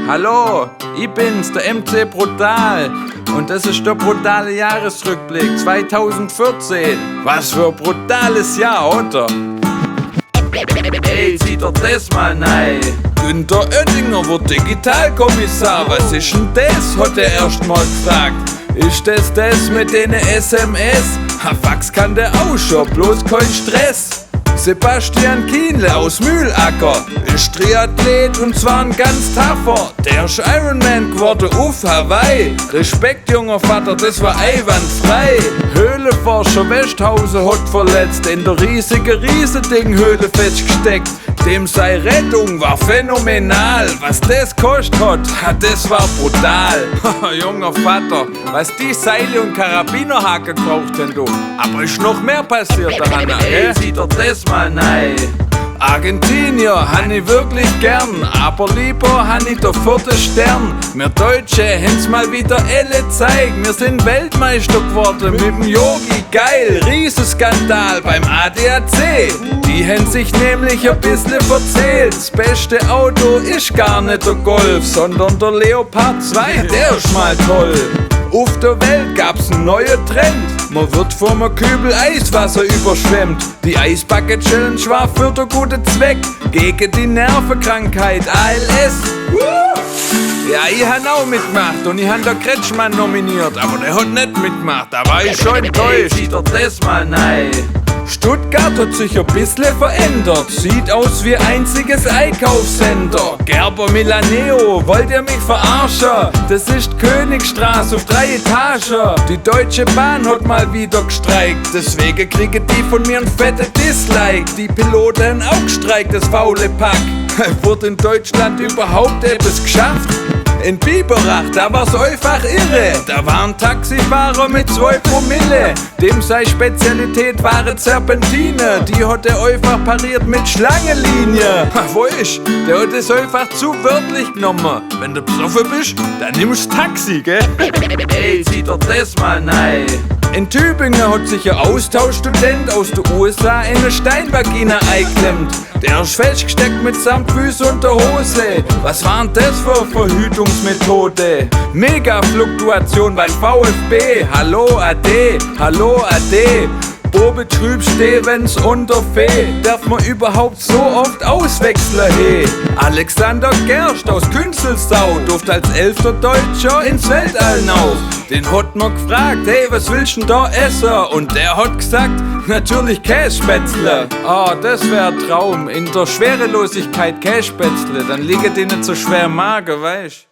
Hallo, ich bin's, der MC Brutal. Und das ist der brutale Jahresrückblick 2014. Was für ein brutales Jahr, oder? Ey, zieht doch das mal rein. Günther Oettinger wird Digitalkommissar. Was ist denn das, hat er erst mal gefragt. Ist das mit den SMS? Fax kann der auch schon, bloß kein Stress. Sebastian Kienle aus Mühlacker ist Triathlet und zwar ein ganz taffer. Der ist Ironman geworden auf Hawaii. Respekt, junger Vater, das war einwandfrei. Höhleforscher Westhausen hat verletzt, in der riesigen Riesending-Höhle festgesteckt. Dem sei Rettung war phänomenal. Was das kostet hat, das war brutal. Junger Vater, was die Seile und Karabinerhaken gebraucht haben, du. Aber ist noch mehr passiert daran, ey, sieht er das mal rein. Argentinier han ich wirklich gern, aber lieber han ich der 4. Stern. Wir Deutsche haben's mal wieder elle zeigt, wir sind Weltmeister geworden mit dem Yogi, geil, Riesenskandal beim ADAC. Die haben sich nämlich ein bisschen verzählt, das beste Auto ist gar nicht der Golf, sondern der Leopard 2, der ist mal toll. Auf der Welt gab's einen neuen Trend, man wird vom Kübel Eiswasser überschwemmt. Die Eisbucket-Challenge war für den guten Zweck, gegen die Nervenkrankheit ALS. Ja, ich han auch mitgemacht und ich han der Kretschmann nominiert, aber der hat nicht mitgemacht, da war ich schon enttäuscht. Sieht er das mal rein. Stuttgart hat sich ein bisschen verändert, sieht aus wie einziges Einkaufscenter. Gerber Milaneo, wollt ihr mich verarschen? Das ist die Königstraße auf 3 Etagen. Die Deutsche Bahn hat mal wieder gestreikt, deswegen kriegen die von mir ein fettes Dislike. Die Piloten haben auch gestreikt, das faule Pack. Wurde in Deutschland überhaupt etwas geschafft? In Biberach, da war's einfach irre. Da war ein Taxifahrer mit 2 Promille. Dem sei Spezialität waren Serpentine. Die hat er einfach pariert mit Schlangenlinie. Wo ist? Der hat es einfach zu wörtlich genommen. Wenn du besoffen bist, dann nimmst du Taxi, gell? Ey, zieht er das mal rein. In Tübingen hat sich ein Austauschstudent aus den USA in eine Steinvagina eingeklemmt. Der ist festgesteckt mit Samtfüßen und der Hose. Was war denn das für eine Verhütungsmethode? Mega-Fluktuation beim VfB. Hallo Ade, hallo Ade. Betrüb Stevens und der Fee. Darf man überhaupt so oft auswechseln, hey? Alexander Gerst aus Künzelsau durfte als 11. Deutscher ins Weltall hinaus. Den hat man gefragt, hey, was willst du denn da essen? Und der hat gesagt, natürlich Kässpätzle. Ah, das wär ein Traum. In der Schwerelosigkeit Kässpätzle, dann liegen die nicht so schwer im Magen, weißt?